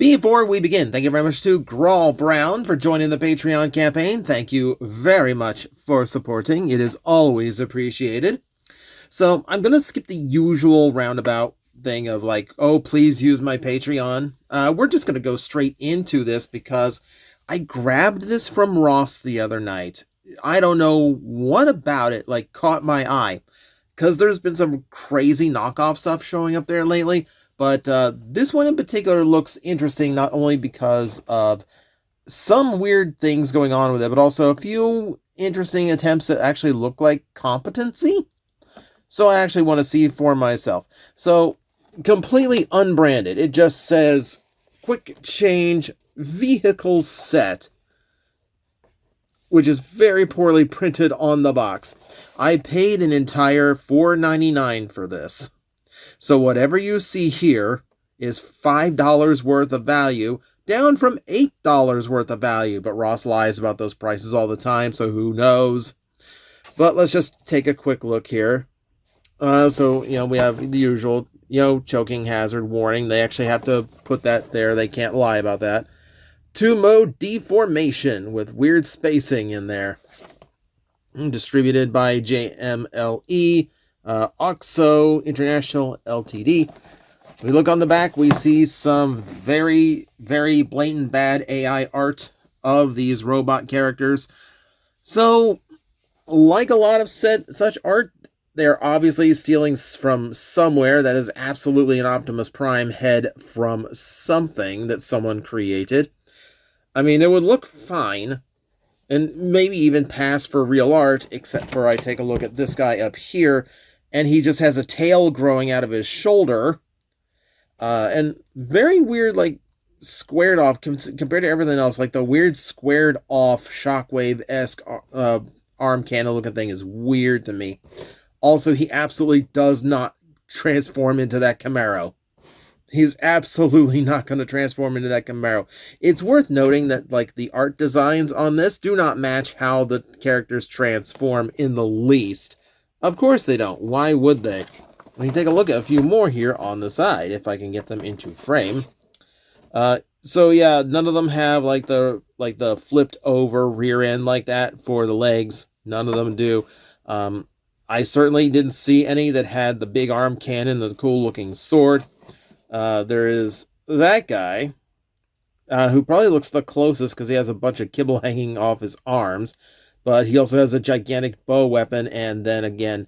Before we begin, thank you very much to Grawl Brown for joining the Patreon campaign. Thank you very much for supporting. It is always appreciated. So I'm going to skip the usual roundabout thing of like, oh, please use my Patreon. We're just going to go straight into this because I grabbed this from Ross the other night. I don't know what about it like caught my eye because there's been some crazy knockoff stuff showing up there lately. But this one in particular looks interesting, not only because of some weird things going on with it, but also a few interesting attempts that actually look like competency. So I actually want to see for myself. So, completely unbranded. It just says, Quick Change Vehicle Set, which is very poorly printed on the box. I paid an entire $4.99 for this. So whatever you see here is $5 worth of value, down from $8 worth of value. But Ross lies about those prices all the time, so who knows? But let's just take a quick look here. So, we have the usual, choking hazard warning. They actually have to put that there. They can't lie about that. 2-mode deformation with weird spacing in there. Distributed by JMLE. OXO International Ltd. We look on the back, we see some very, very blatant bad AI art of these robot characters. So, like a lot of such art, they're obviously stealing from somewhere. That is absolutely an Optimus Prime head from something that someone created. I mean, it would look fine, and maybe even pass for real art, except for I take a look at this guy up here, and he just has a tail growing out of his shoulder. And very weird, like, squared off compared to everything else. Like, the weird squared off Shockwave-esque arm cannon looking thing is weird to me. Also, he absolutely does not transform into that Camaro. He's absolutely not going to transform into that Camaro. It's worth noting that, like, the art designs on this do not match how the characters transform in the least. Of course they don't. Why would they? We can take a look at a few more here on the side, if I can get them into frame. So yeah, none of them have like the flipped over rear end like that for the legs. None of them do. I certainly didn't see any that had the big arm cannon, the cool looking sword. There is that guy, who probably looks the closest because he has a bunch of kibble hanging off his arms. But he also has a gigantic bow weapon, and then again,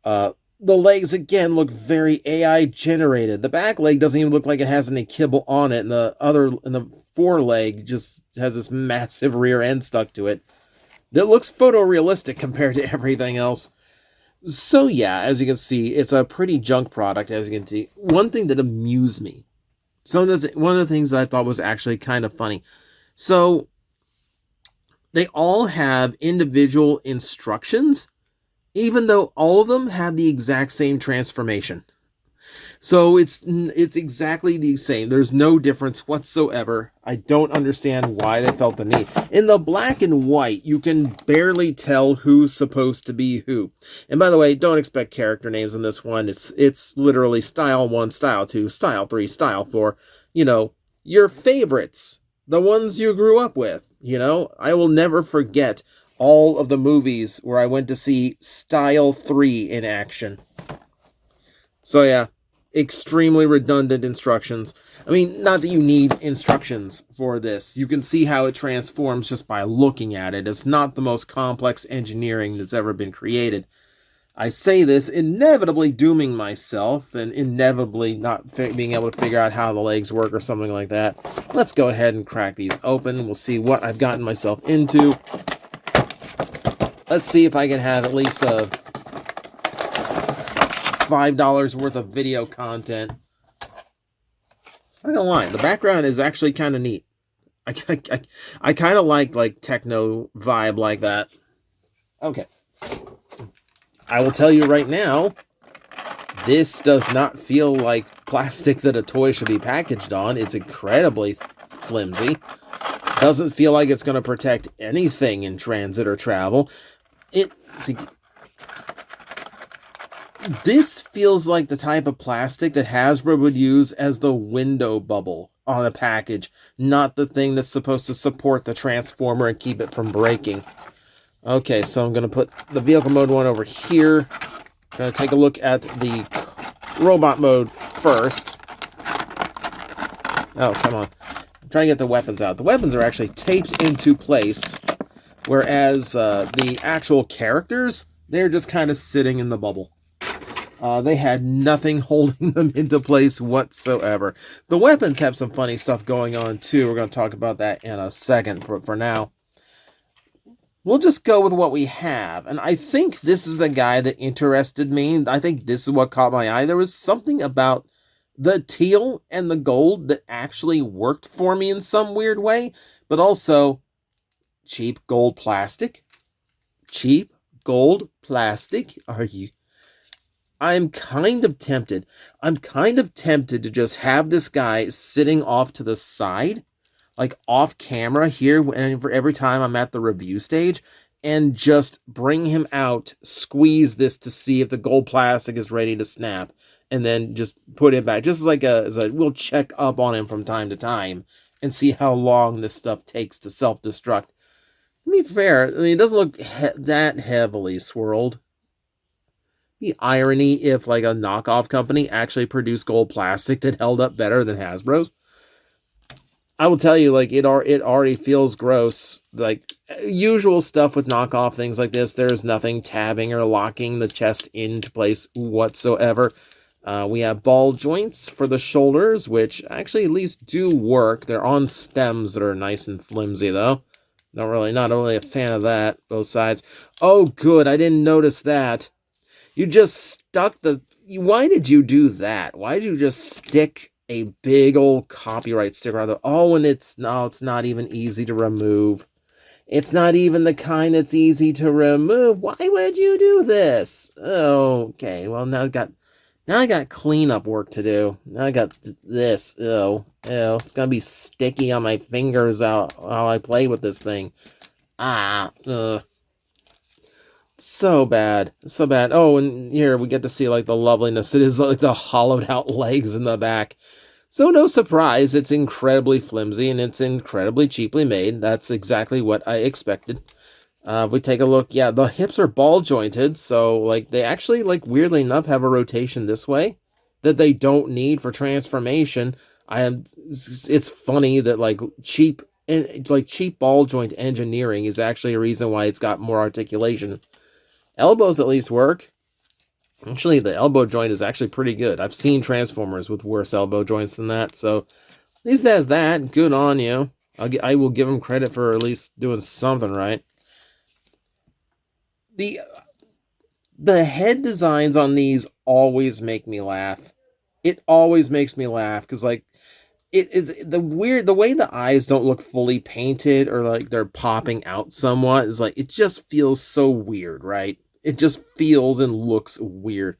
the legs again look very AI generated. The back leg doesn't even look like it has any kibble on it, and the foreleg just has this massive rear end stuck to it. That looks photorealistic compared to everything else. So yeah, as you can see, it's a pretty junk product, as you can see. One thing that amused me, one of the things that I thought was actually kind of funny. So they all have individual instructions, even though all of them have the exact same transformation. So it's exactly the same. There's no difference whatsoever. I don't understand why they felt the need. In the black and white, you can barely tell who's supposed to be who. And by the way, don't expect character names in this one. It's literally Style 1, Style 2, Style 3, Style 4. Your favorites. The ones you grew up with. I will never forget all of the movies where I went to see Style 3 in action. So yeah, extremely redundant instructions. I mean, not that you need instructions for this. You can see how it transforms just by looking at it. It's not the most complex engineering that's ever been created. I say this inevitably dooming myself and inevitably not being able to figure out how the legs work or something like that. Let's go ahead and crack these open. We'll see what I've gotten myself into. Let's see if I can have at least a $5 worth of video content. I'm not gonna lie, the background is actually kind of neat. I kind of like techno vibe like that. Okay. I will tell you right now, this does not feel like plastic that a toy should be packaged on. It's incredibly flimsy. Doesn't feel like it's going to protect anything in transit or travel. This feels like the type of plastic that Hasbro would use as the window bubble on the package, not the thing that's supposed to support the transformer and keep it from breaking. Okay, so I'm going to put the vehicle mode one over here. I'm going to take a look at the robot mode first. Oh, come on. I'm trying to get the weapons out. The weapons are actually taped into place, whereas the actual characters, they're just kind of sitting in the bubble. They had nothing holding them into place whatsoever. The weapons have some funny stuff going on, too. We're going to talk about that in a second, but for now, we'll just go with what we have. And I think this is the guy that interested me. I think this is what caught my eye. There was something about the teal and the gold that actually worked for me in some weird way, but also cheap gold plastic. Cheap gold plastic? Are you... I'm kind of tempted. I'm kind of tempted to just have this guy sitting off to the side, like off camera here, for every time I'm at the review stage, and just bring him out, squeeze this to see if the gold plastic is ready to snap, and then just put it back. Just like we'll check up on him from time to time and see how long this stuff takes to self-destruct. To be fair, I mean, it doesn't look that heavily swirled. The irony if like a knockoff company actually produced gold plastic that held up better than Hasbro's. I will tell you, like, it already feels gross. Like, usual stuff with knockoff things like this, there's nothing tabbing or locking the chest into place whatsoever. We have ball joints for the shoulders, which actually at least do work. They're on stems that are nice and flimsy, though. Not really a fan of that, both sides. Oh, good, I didn't notice that. You just stuck the... Why did you do that? Why did you just stick a big old copyright sticker on the... Oh, and it's not even easy to remove. It's not even the kind that's easy to remove. Why would you do this? Oh, okay, well, now I got cleanup work to do. Now I got this. Ew. It's gonna be sticky on my fingers while I play with this thing. Ugh. So bad. So bad. Oh, and here we get to see, like, the loveliness that is, like, the hollowed out legs in the back. So no surprise, it's incredibly flimsy and it's incredibly cheaply made. That's exactly what I expected. If we take a look, yeah, the hips are ball jointed, so, like, they actually, like, weirdly enough, have a rotation this way that they don't need for transformation. It's funny that, like, cheap ball joint engineering is actually a reason why it's got more articulation. Elbows at least work. Actually, the elbow joint is actually pretty good. I've seen Transformers with worse elbow joints than that, so at least that's that. Good on you. I will give them credit for at least doing something right. The head designs on these always make me laugh. It always makes me laugh because, like, it is the way the eyes don't look fully painted or like they're popping out somewhat is like, it just feels so weird, right? It just feels and looks weird.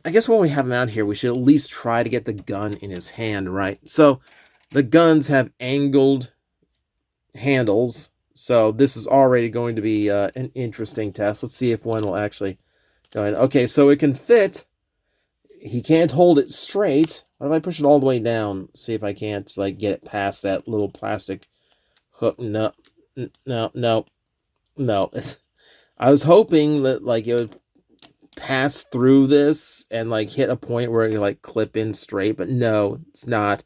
I guess when we have him out here, we should at least try to get the gun in his hand, right? So the guns have angled handles. So this is already going to be an interesting test. Let's see if one will actually go in. Okay, so it can fit. He can't hold it straight. What if I push it all the way down? See if I can't, like, get it past that little plastic hook. No. I was hoping that, like, it would pass through this and, like, hit a point where it, like, clip in straight, but no, it's not.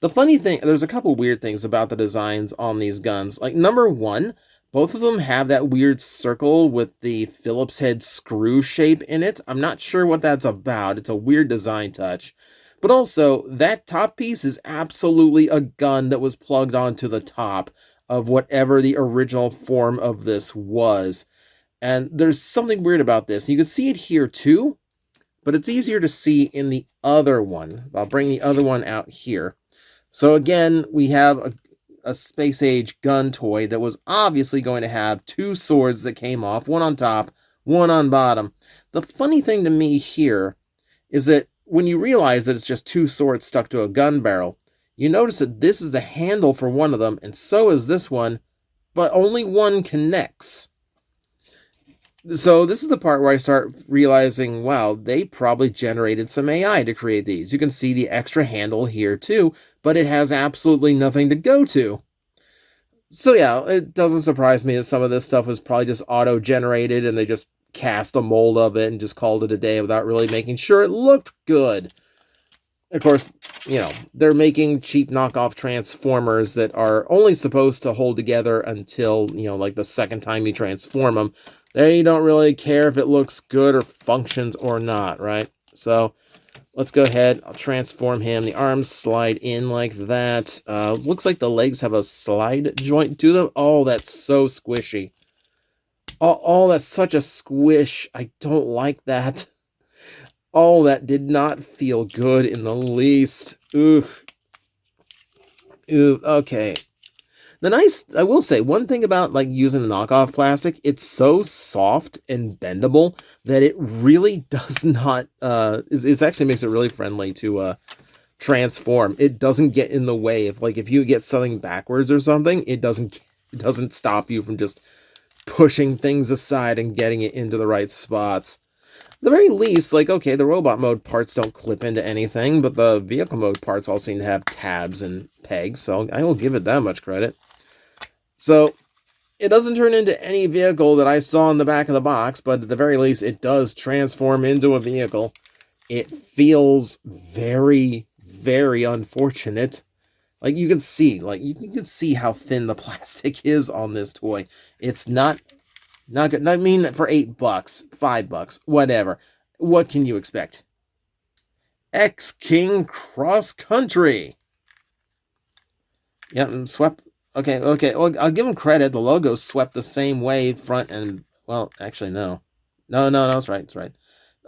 The funny thing, there's a couple weird things about the designs on these guns. Like, number one, both of them have that weird circle with the Phillips head screw shape in it. I'm not sure what that's about. It's a weird design touch. But also, that top piece is absolutely a gun that was plugged onto the top of whatever the original form of this was. And there's something weird about this. You can see it here too, but it's easier to see in the other one. I'll bring the other one out here. So again, we have a space age gun toy that was obviously going to have two swords that came off, one on top, one on bottom. The funny thing to me here is that when you realize that it's just two swords stuck to a gun barrel, you notice that this is the handle for one of them, and so is this one, but only one connects. So this is the part where I start realizing, wow, they probably generated some AI to create these. You can see the extra handle here too, but it has absolutely nothing to go to. So yeah, it doesn't surprise me that some of this stuff was probably just auto-generated and they just cast a mold of it and just called it a day without really making sure it looked good. Of course, they're making cheap knockoff transformers that are only supposed to hold together until, like the second time you transform them. They don't really care if it looks good or functions or not, right? So let's go ahead. I'll transform him. The arms slide in like that. Looks like the legs have a slide joint to them. Oh, that's so squishy. Oh, that's such a squish. I don't like that. Oh, that did not feel good in the least. Ooh. Ooh, okay. I will say, one thing about like using the knockoff plastic, it's so soft and bendable that it really does not, it actually makes it really friendly to transform. It doesn't get in the way. If you get something backwards or something, it doesn't stop you from just pushing things aside and getting it into the right spots. At the very least, okay, the robot mode parts don't clip into anything, but the vehicle mode parts all seem to have tabs and pegs, so I will give it that much credit. So, it doesn't turn into any vehicle that I saw in the back of the box, but at the very least, it does transform into a vehicle. It feels very, very unfortunate. You can see, you can see how thin the plastic is on this toy. It's not good. I mean, for $8, $5, whatever. What can you expect? X-King Cross Country. Yep, and swept. Okay. Well, I'll give him credit. The logo swept the same way, front and, well, actually, no. No, that's right.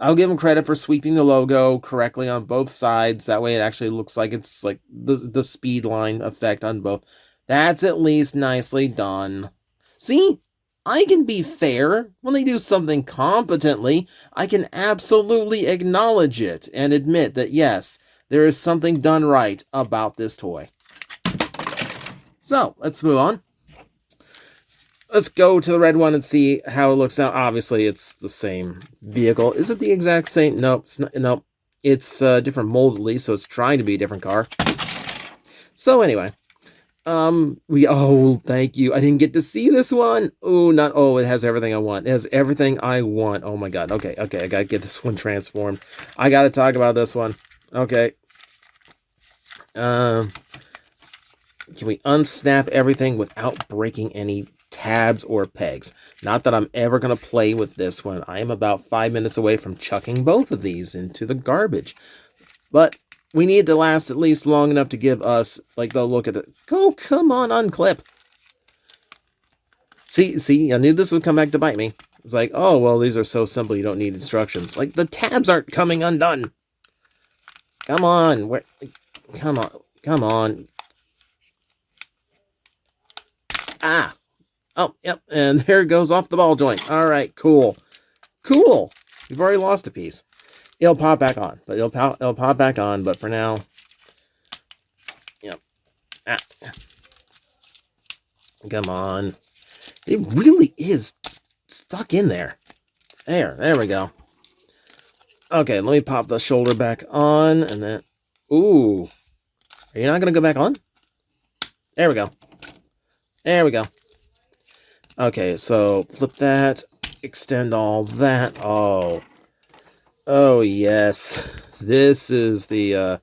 I'll give him credit for sweeping the logo correctly on both sides. That way it actually looks like it's like the speed line effect on both. That's at least nicely done. See? I can be fair. When they do something competently, I can absolutely acknowledge it and admit that, yes, there is something done right about this toy. So, let's move on. Let's go to the red one and see how it looks now. Obviously, it's the same vehicle. Is it the exact same? Nope. It's not, nope. It's different mold at least, so it's trying to be a different car. So, anyway. Thank you. I didn't get to see this one. It has everything I want. It has everything I want. Oh my god. Okay, I gotta get this one transformed. I gotta talk about this one. Okay. Can we unsnap everything without breaking any tabs or pegs? Not that I'm ever gonna play with this one. I am about 5 minutes away from chucking both of these into the garbage. But we need to last at least long enough to give us, the look at it. Oh, come on, unclip. See, I knew this would come back to bite me. It's like, oh, well, these are so simple, you don't need instructions. The tabs aren't coming undone. Come on. Come on. Ah. Oh, yep, and there it goes off the ball joint. All right, cool. We've already lost a piece. It'll pop back on, but for now, yep. Come on. It really is stuck in there. There we go. Okay, let me pop the shoulder back on, and then, ooh. Are you not going to go back on? There we go. Okay, so flip that, extend all that. Oh yes, this is the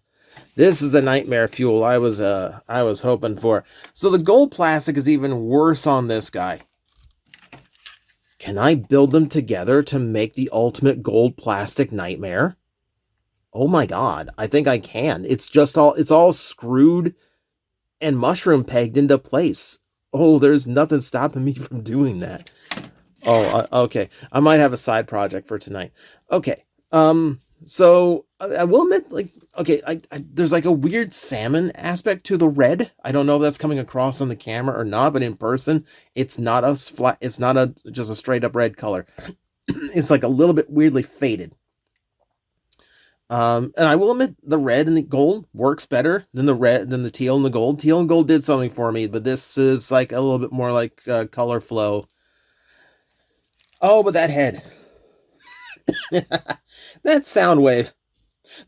nightmare fuel I was hoping for. So the gold plastic is even worse on this guy. Can I build them together to make the ultimate gold plastic nightmare? Oh my god, I think I can. It's all screwed and mushroom pegged into place. Oh, there's nothing stopping me from doing that. Oh, okay. I might have a side project for tonight. Okay. So I will admit, there's a weird salmon aspect to the red. I don't know if that's coming across on the camera or not, but in person, it's not just a straight up red color. It's a little bit weirdly faded. And I will admit the red and the gold works better than the teal and the gold. Teal and gold did something for me, but this is a little bit more color flow. Oh, but that head. That Soundwave.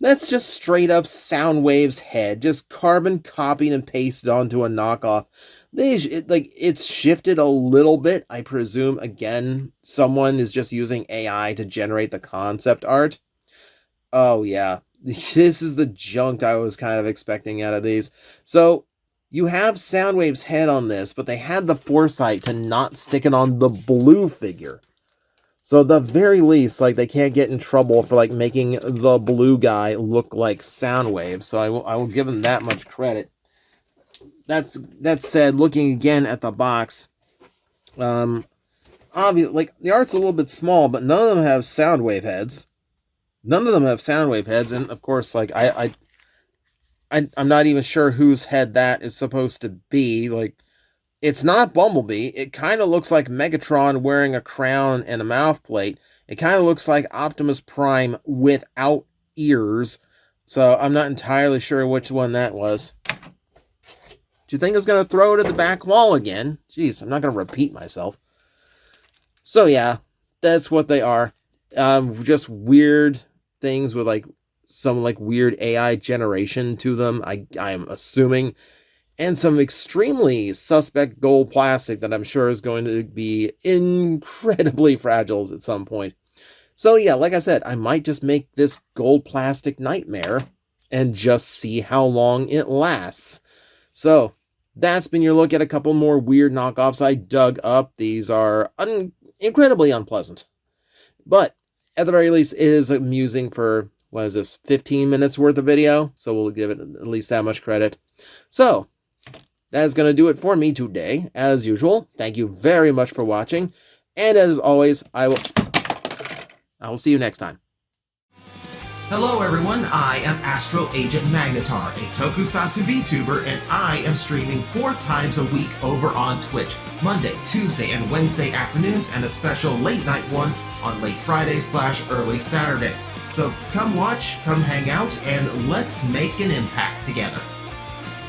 That's just straight up Soundwave's head, just carbon copied and pasted onto a knockoff. It's shifted a little bit. I presume again someone is just using AI to generate the concept art. Oh yeah, this is the junk I was kind of expecting out of these. So you have Soundwave's head on this, but they had the foresight to not stick it on the blue figure. So at the very least, like, they can't get in trouble for, like, making the blue guy look like Soundwave. So I will give them that much credit. That said, looking again at the box, obviously, like, the art's a little bit small, but none of them have Soundwave heads. None of them have Soundwave heads, and of course, like, I'm not even sure whose head that is supposed to be. Like, it's not Bumblebee. It kind of looks like Megatron wearing a crown and a mouth plate. It kind of looks like Optimus Prime without ears. So I'm not entirely sure which one that was. Do you think I was going to throw it at the back wall again? Jeez, I'm not going to repeat myself. So yeah, that's what they are. Just weird things with like some like weird AI generation to them, I am assuming. And some extremely suspect gold plastic that I'm sure is going to be incredibly fragile at some point. So yeah, like I said, I might just make this gold plastic nightmare and just see how long it lasts. So that's been your look at a couple more weird knockoffs I dug up. These are incredibly unpleasant. But at the very least, it is amusing for, what is this, 15 minutes worth of video? So we'll give it at least that much credit. So that's going to do it for me today. As usual, thank you very much for watching. And as always, I will see you next time. Hello everyone, I am Astral Agent Magnetar, a Tokusatsu VTuber, and I am streaming 4 times a week over on Twitch, Monday, Tuesday, and Wednesday afternoons, and a special late night one on late Friday/early Saturday. So come watch, come hang out, and let's make an impact together.